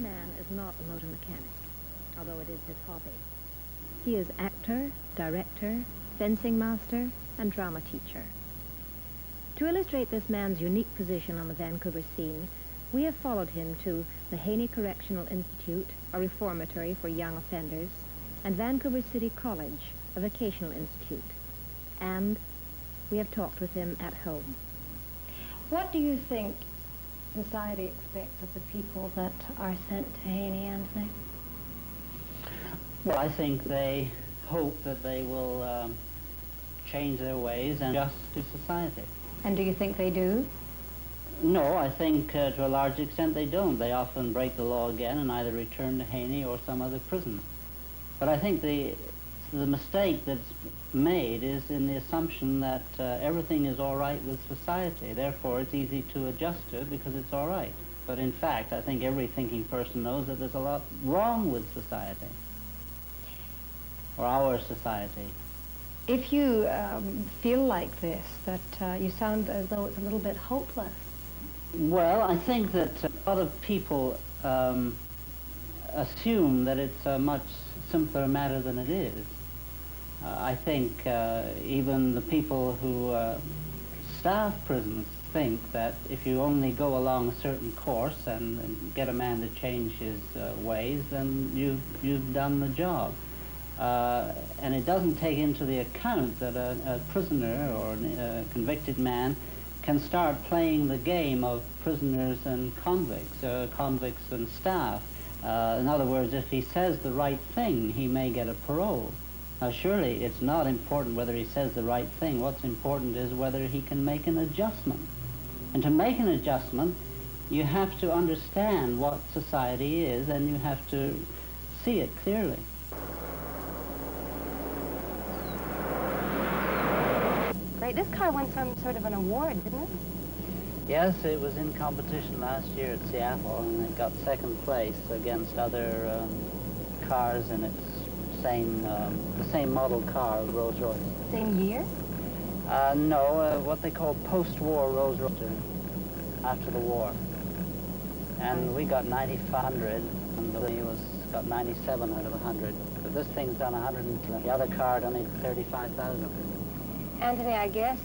man is not a motor mechanic, although it is his hobby. He is actor, director, fencing master, and drama teacher. To illustrate this man's unique position on the Vancouver scene, we have followed him to the Haney Correctional Institute, a reformatory for young offenders, and Vancouver City College, a vocational institute. And we have talked with him at home. What do you think society expects of the people that are sent to Haney, Anthony? Well, I think they hope that they will change their ways and adjust to society. And do you think they do? No, I think to a large extent they don't. They often break the law again and either return to Haney or some other prison. But I think the mistake that's made is in the assumption that everything is all right with society. Therefore, it's easy to adjust to it because it's all right. But in fact, I think every thinking person knows that there's a lot wrong with society, or our society. If you feel like this, that you sound as though it's a little bit hopeless. Well, I think that a lot of people assume that it's a much simpler matter than it is. I think even the people who staff prisons think that if you only go along a certain course and get a man to change his ways, then you've done the job. And it doesn't take into the account that a prisoner or a convicted man can start playing the game of prisoners and convicts and staff. In other words, if he says the right thing, he may get a parole. Now, surely it's not important whether he says the right thing. What's important is whether he can make an adjustment. And to make an adjustment, you have to understand what society is, and you have to see it clearly. Great. This car won some sort of an award, didn't it? Yes, it was in competition last year at Seattle, and it got second place against other cars in its the same model car, Rolls-Royce. Same year? No, what they call post-war Rolls-Royce, after the war. And we got 9,500, and the was got 97 out of 100. But this thing's done 100, and the other car done 35,000. Anthony, I guess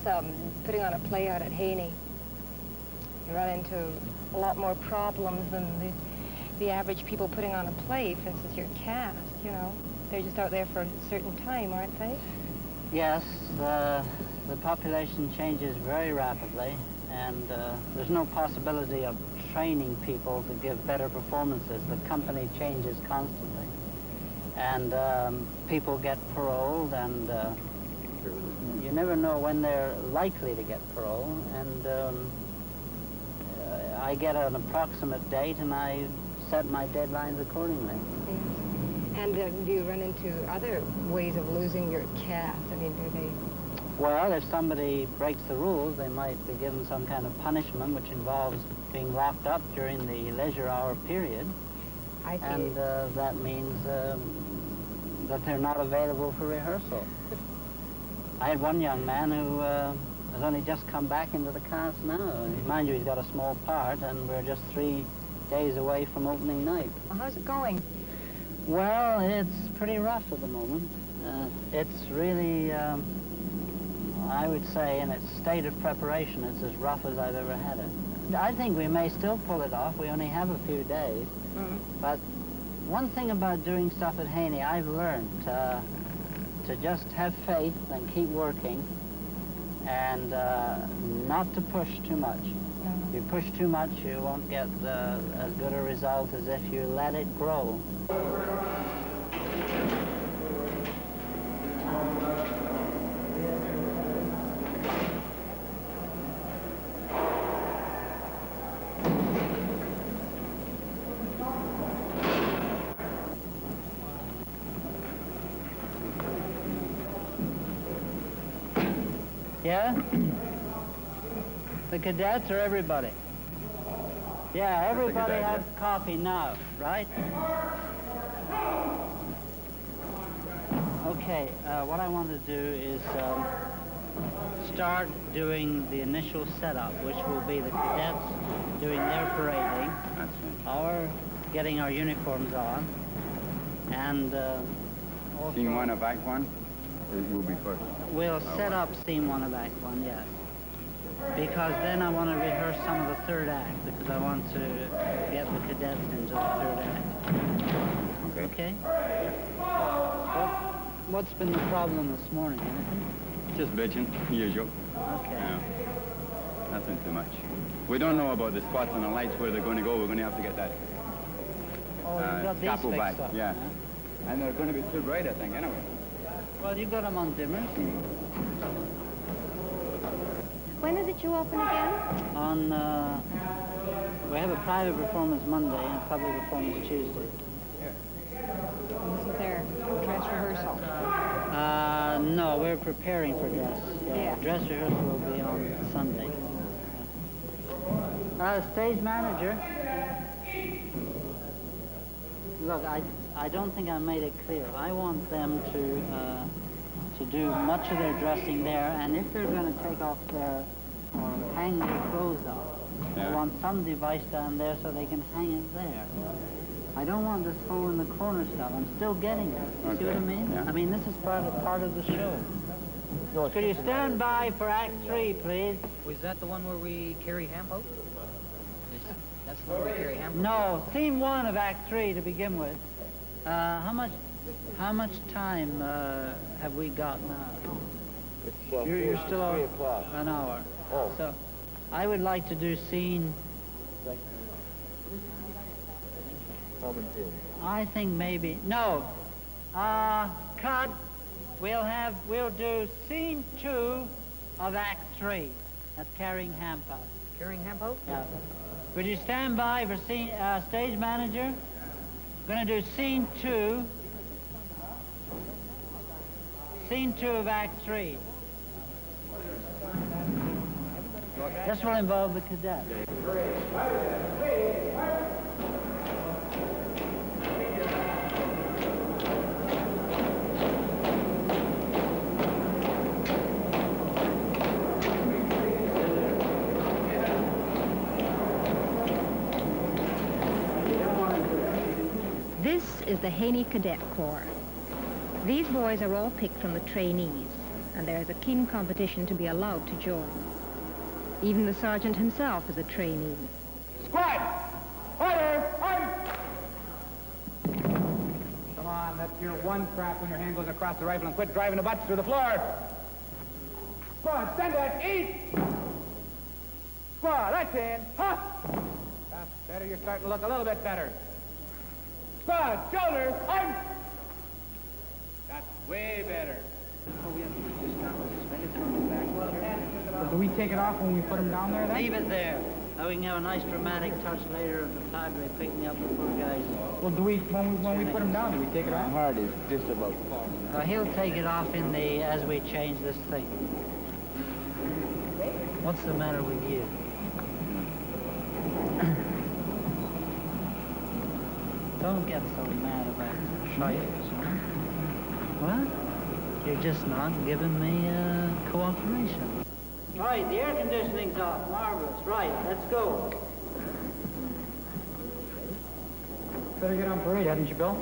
putting on a play out at Haney, you run into a lot more problems than the average people putting on a play. For instance, your cast, you know. They're just out there for a certain time, aren't they? Yes, the population changes very rapidly, and there's no possibility of training people to give better performances. The company changes constantly, and people get paroled, and you never know when they're likely to get parole, and I get an approximate date, and I set my deadlines accordingly. Yes. And do you run into other ways of losing your cast? I mean, do they... Well, if somebody breaks the rules, they might be given some kind of punishment, which involves being locked up during the leisure hour period. I see. And that means that they're not available for rehearsal. I had one young man who has only just come back into the cast now. Mind you, he's got a small part, and we're just 3 days away from opening night. Well, how's it going? Well, it's pretty rough at the moment. It's really, I would say, in its state of preparation, it's as rough as I've ever had it. I think we may still pull it off. We only have a few days. Mm-hmm. But one thing about doing stuff at Haney, I've learned to just have faith and keep working, and not to push too much. If you push too much, you won't get as good a result as if you let it grow. Yeah? The cadets or everybody? Yeah, everybody has coffee now, right? Okay, what I want to do is start doing the initial setup, which will be the cadets doing their parading, our getting our uniforms on. And also... Scene 1 of Act 1? It will be first. We'll set up Scene 1 of Act 1, yes. Because then I want to rehearse some of the third act, because I want to get the cadets into the third act. Okay? What's been the problem this morning? Anything? Just bitching, usual. Okay. Yeah. Nothing too much. We don't know about the spots on the lights, where they're going to go. We're going to have to get that Oh, you've got these scaffold fixed back. up, Yeah. huh? And they're going to be too bright, I think, anyway. Well, you've got them on dimmers. When is it you open again? On, we have a private performance Monday and a public performance Tuesday. This is their dress rehearsal. No, we're preparing for dress. Yeah. Dress rehearsal will be on Sunday. Stage manager. Look, I don't think I made it clear. I want them to do much of their dressing there, and if they're going to take off their, or hang their clothes off, I want some device down there so they can hang it there. I don't want this hole in the corner stuff. I'm still getting it. You see what I mean? Yeah. I mean, this is part of the show. Could you stand by for Act 3, please? Was that the one where we carry Hamp out? That's the one where we carry Hamp out? No, Scene 1 of Act 3 to begin with. How much time have we got now? It's You're still 3 o'clock. an hour. Oh. So I would like to do Scene, I think maybe, no. Cut. We'll do Scene 2 of Act 3. That's carrying Hamp out. Carrying Hamp out? Yeah. Would you stand by for scene, stage manager? We're going to do Scene 2. Scene 2 of Act 3. This will involve the cadet. This is the Haney Cadet Corps. These boys are all picked from the trainees, and there is a keen competition to be allowed to join. Even the sergeant himself is a trainee. Squad! Order! Come on, that's your one crack when your hand goes across the rifle, and quit driving the butts through the floor. Squad, stand back, eat! Squad, that's in. Huh! That's better, you're starting to look a little bit better. Squad, shoulders, arms! That's way better. Well, do we take it off when we put them down there, then? Leave it there. We can have a nice dramatic touch later of the padre picking up the poor guys. Well, do we, when we put them down, do we take it off? My heart is just about falling. He'll take it off in the, as we change this thing. What's the matter with you? Don't get so mad about shiters, huh? What? You're just not giving me cooperation. Right, the air conditioning's off. Marvelous. Right, let's go. Better get on parade, hadn't you, Bill?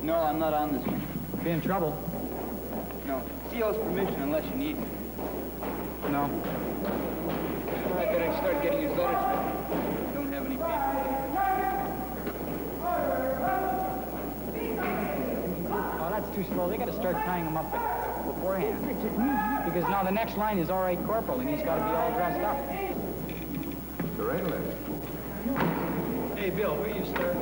No, I'm not on this one. Be in trouble. No. CO's permission unless you need me. No. I better start getting his letters ready. Don't have any paper. Oh, that's too slow. They got to start tying them up beforehand. Because now the next line is all right, Corporal, and he's got to be all dressed up. The regular. Hey, Bill, where you start?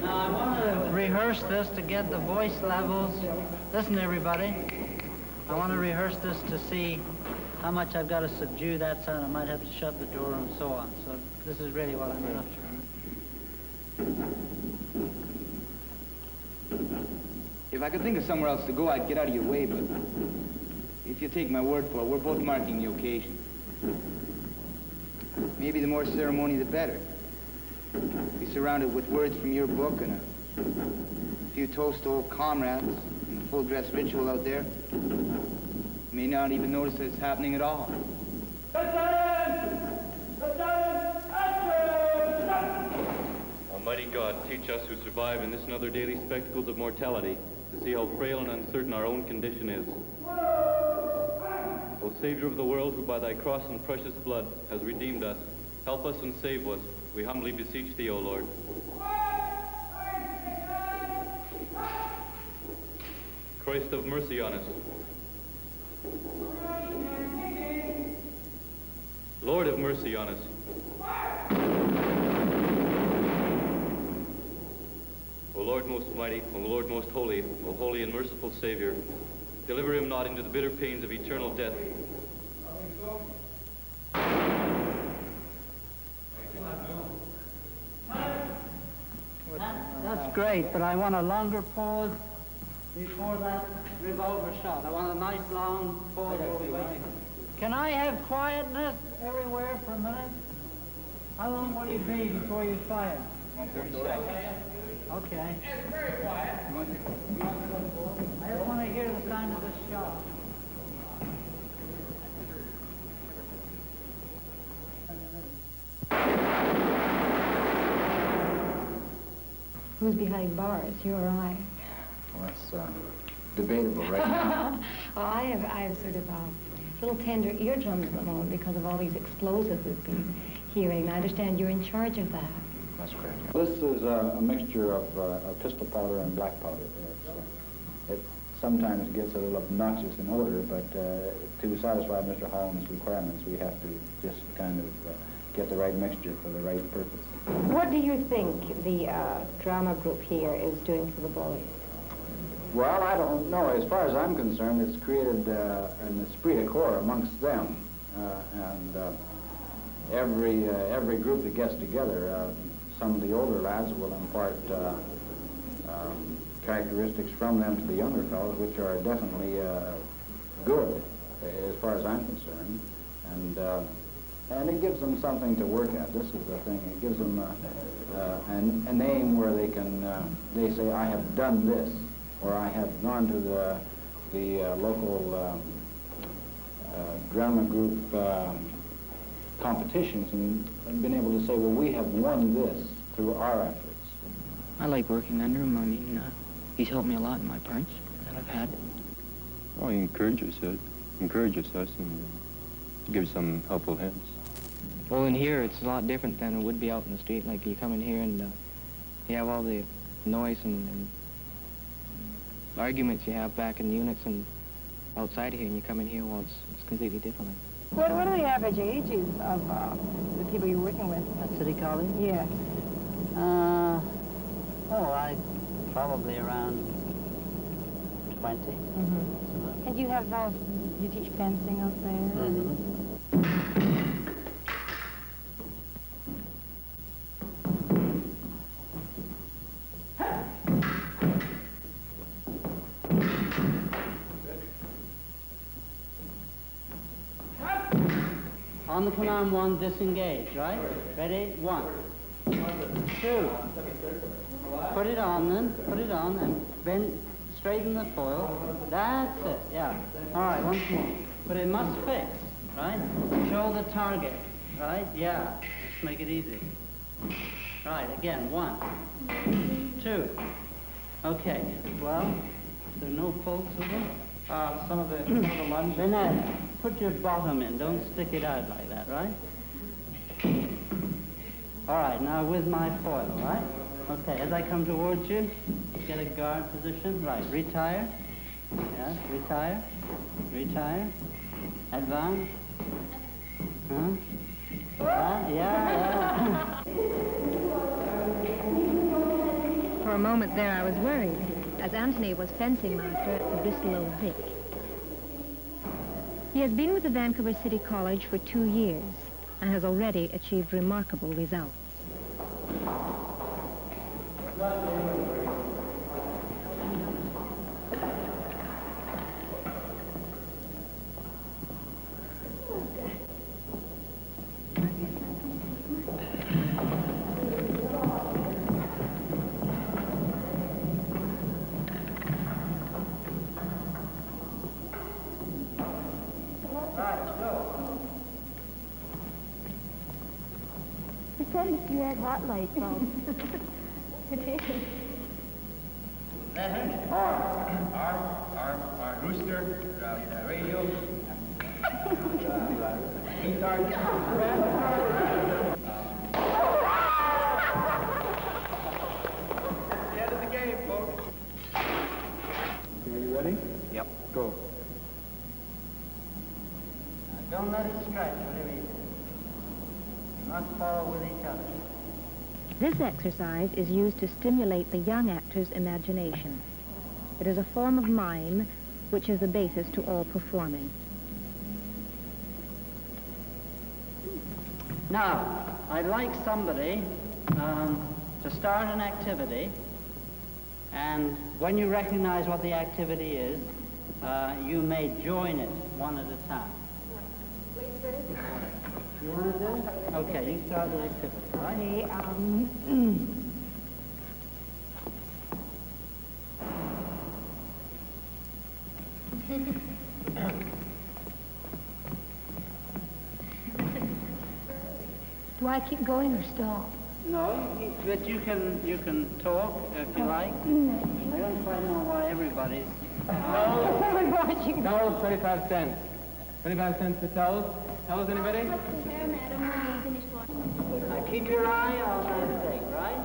Now, I want to rehearse this to get the voice levels. Listen, everybody. I want to rehearse this to see how much I've got to subdue that sound. I might have to shut the door and so on. So this is really what I'm after. If I could think of somewhere else to go, I'd get out of your way, but if you take my word for it, we're both marking the occasion. Maybe the more ceremony, the better. Be surrounded with words from your book and a few toast to old comrades and a full-dress ritual out there. You may not even notice that it's happening at all. Attention! Attention! Action! Almighty God, teach us who survive in this and other daily spectacles of mortality to see how frail and uncertain our own condition is. O Savior of the world, who by thy cross and precious blood has redeemed us, help us and save us. We humbly beseech thee, O Lord. Christ, have mercy on us. Lord, have mercy on us. O Lord most mighty, O Lord most holy, O holy and merciful Savior, deliver him not into the bitter pains of eternal death. That's great, but I want a longer pause before that revolver shot. I want a nice long pause. Can I have quietness everywhere for a minute? How long will you be before you fire? 30 seconds. Okay. It's very quiet. I just want to hear the sound of the shot. Who's behind bars, you or I? Well, that's debatable right now. Well, I have sort of little tender eardrums at the moment because of all these explosives we've been hearing. I understand you're in charge of that. That's correct. This is a mixture of pistol powder and black powder. It sometimes gets a little obnoxious in odor, but to satisfy Mr. Holland's requirements, we have to just kind of get the right mixture for the right purpose. What do you think the drama group here is doing for the boys? Well, I don't know. As far as I'm concerned, it's created an esprit de corps amongst them, and every group that gets together, some of the older lads will impart characteristics from them to the younger fellows, which are definitely good, as far as I'm concerned, and it gives them something to work at. This is the thing. It gives them a name where they can they say, I have done this, or I have gone to the local drama group competitions and been able to say, well, we have won this through our efforts. I like working under him. I mean, he's helped me a lot in my parts that I've had. Well, he encourages us and gives some helpful hints. Well, in here, it's a lot different than it would be out in the street. Like, you come in here and you have all the noise and arguments you have back in the units and outside here, and you come in here, well, it's completely different. What are the average ages of the people you're working with? At City College? Yeah. Probably around 20. Mm-hmm. And you have, you teach fencing out there? Mm-hmm. On the command one, disengage, right? Ready? 1, 2. Put it on then, put it on, and bend, straighten the foil. That's it, yeah. All right, once more. But it must fix, right? Show the target, right? Yeah, let's make it easy. Right, again, 1, 2. Okay, well, there are no faults of it? Some of the lunges. Then put your bottom in, don't stick it out like that, right? All right, now with my foil, right? Okay, as I come towards you, get a guard position. Right, retire. Yes, retire. Retire. Advance. Huh? Yeah. For a moment there I was worried, as Anthony was fencing master at the Bristol Old Vic. He has been with the Vancouver City College for 2 years and has already achieved remarkable results. Send if you had hot light bulbs. Our rooster, radio. That's the end of the game, folks. Are you ready? Yep. Go. Now, don't let it stretch, whatever you do. You must follow with each other. This exercise is used to stimulate the young actor's imagination. It is a form of mime, which is the basis to all performing. Now, I'd like somebody to start an activity, and when you recognize what the activity is, you may join it one at a time. You want to do it? Okay, you start the activity, right? Do I keep going or stop? No, but you can talk if you like. I don't quite know why everybody's... No, 25 cents. 25 cents for towels. Towels, anybody? Now keep your eye on that thing, right?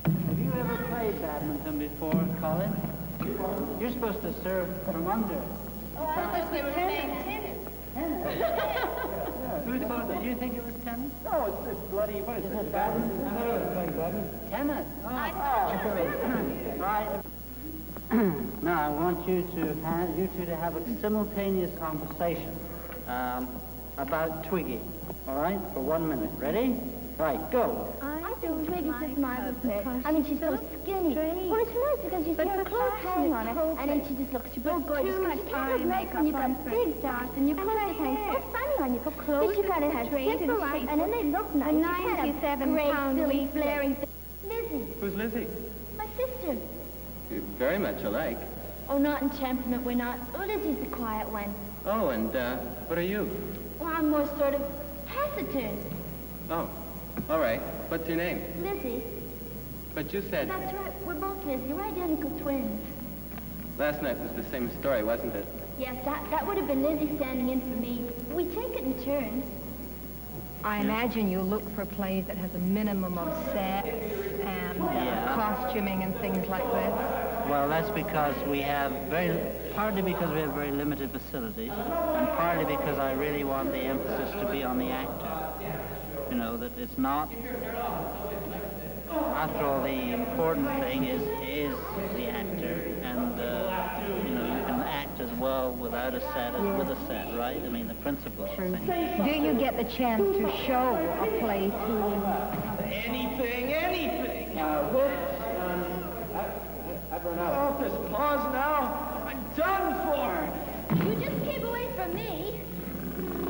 Have you ever played badminton before, Colin? You're supposed to serve from under. Oh, I thought we were playing tennis. Who thought? Did you think it was tennis? No, it's bloody, what is it? Badminton? I thought it was playing badminton. Tennis. Right. Now I want you two to have a simultaneous conversation about Twiggy. All right, for 1 minute. Ready? Right, go. I think Twiggy's just marvelous. I mean, she's so skinny. Well, it's nice because she's got clothes hang on her, and then she just looks so gorgeous. Because she has legs, and you've got big dots, and your clothes hang so funny on you. But you gotta have simple life, and then they look nice. A 97-pound silly, flaring thing. Lizzie. Who's Lizzie? My sister. You're very much alike. Oh, not in temperament, we're not. Lizzie's the quiet one. Oh, and what are you? Well, I'm more sort of taciturn. Oh, all right. What's your name? Lizzie. But you said... That's right, we're both Lizzie. We're identical twins. Last night was the same story, wasn't it? Yes, that would have been Lizzie standing in for me. We take it in turns. I imagine you look for plays that has a minimum of sets and costuming and things like this. Well, that's because we have partly because we have very limited facilities, and partly because I really want the emphasis to be on the actor. You know, that it's not, after all, the important thing is the actor, and, you know, you can act as well without a set as with a set, right? I mean, the principle thing. Do you get the chance to show a play to... Anything! I've run out. Oh, this pause now. I'm done for. You just keep away from me.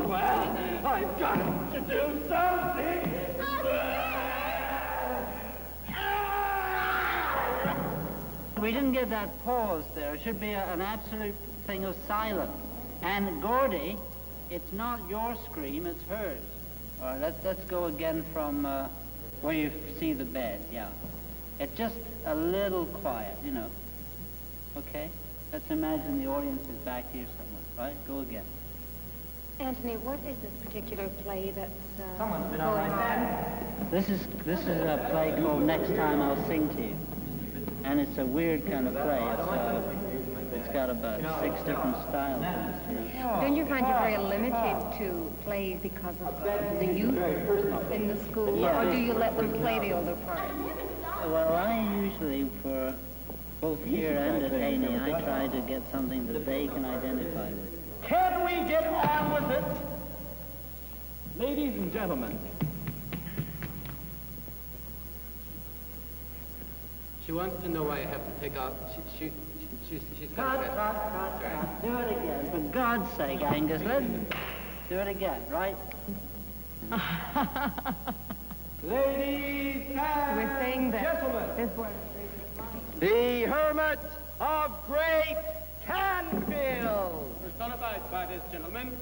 Well, I've got to do something. We didn't get that pause there. It should be an absolute thing of silence. And Gordy, it's not your scream, it's hers. All right, let's go again from where you see the bed, yeah. It's just a little quiet, you know. Okay? Let's imagine the audience is back here somewhere, right? Go again. Anthony, what is this particular play that's Someone's been going on. This is a play called Next Time I'll Sing to You. And it's a weird kind of play. It's got about 6 different styles in it, you know. Don't you find you're very limited to plays because of the youth in the school? Yeah. Or do you let them play the older parts? Well, I usually, for both here and at Haney, I try to get something that they can identify with. Can we get on with it? Ladies and gentlemen. She wants to know why I have to take out... She's Cut. Do it again. For God's sake, Angus, let's do it again, right? Ladies We're saying and that gentlemen, this one. the Hermit of Great Canfield was done about by this gentleman.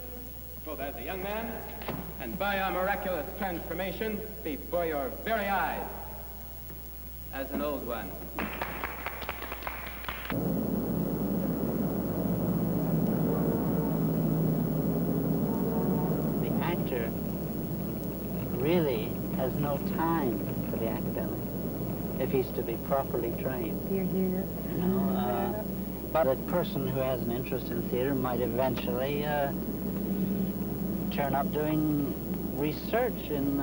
So there's a young man, and by a miraculous transformation before your very eyes, as an old one. The actor really has no time for the academic if he's to be properly trained. You're here. You know, but a person who has an interest in theater might eventually turn up doing research in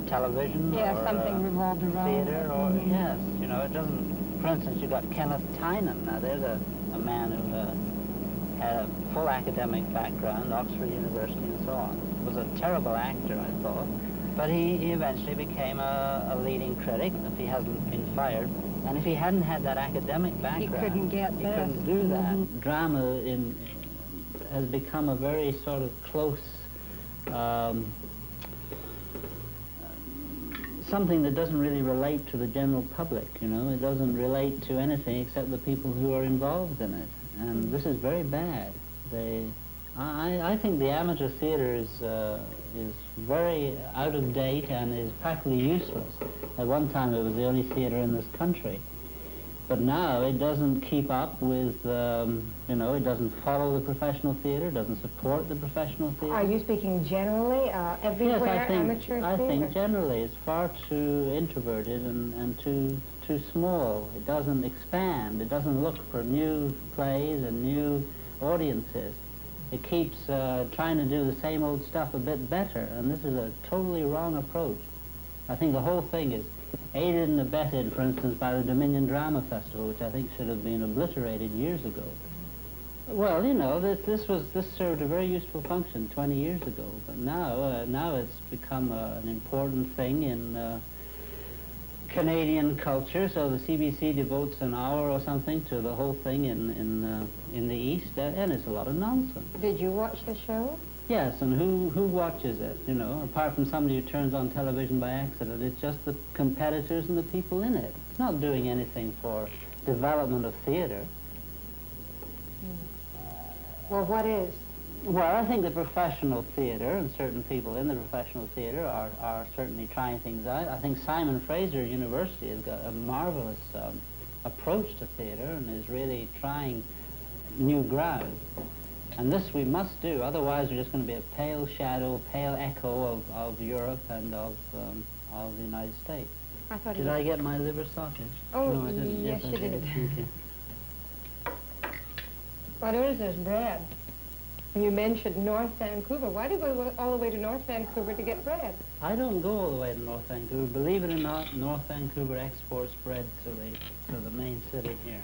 television or something revolved around theater, or yes, you know, it doesn't. For instance, you've got Kenneth Tynan. Now, there's a man who had a full academic background, Oxford University and so on. Was a terrible actor, I thought, but he eventually became a leading critic. If he hasn't been fired, and if he hadn't had that academic background, he couldn't do that. Drama has become a very sort of close, something that doesn't really relate to the general public, you know. It doesn't relate to anything except the people who are involved in it. And this is very bad. I think the amateur theater is very out of date and is practically useless. At one time it was the only theater in this country. But now it doesn't keep up with, you know, it doesn't follow the professional theater, doesn't support the professional theater. Are you speaking generally, everywhere, yes, amateur theater? I think generally it's far too introverted and too small. It doesn't expand. It doesn't look for new plays and new audiences. It keeps trying to do the same old stuff a bit better, and this is a totally wrong approach. I think the whole thing is aided and abetted, for instance, by the Dominion Drama Festival, which I think should have been obliterated years ago. Well, you know, this served a very useful function 20 years ago, but now it's become an important thing in Canadian culture. So the CBC devotes an hour or something to the whole thing in the East, and it's a lot of nonsense. Did you watch the show? Yes, and who watches it, you know, apart from somebody who turns on television by accident? It's just the competitors and the people in it. It's not doing anything for development of theater. Well, what is? Well, I think the professional theater and certain people in the professional theater are certainly trying things out. I think Simon Fraser University has got a marvelous approach to theater and is really trying new ground. And this we must do, otherwise we're just going to be a pale shadow, pale echo of Europe and of the United States. Did I get my liver sausage? Oh, no, I didn't. yes, you did. Okay. What is this bread? You mentioned North Vancouver. Why do you go all the way to North Vancouver to get bread? I don't go all the way to North Vancouver. Believe it or not, North Vancouver exports bread to the main city here.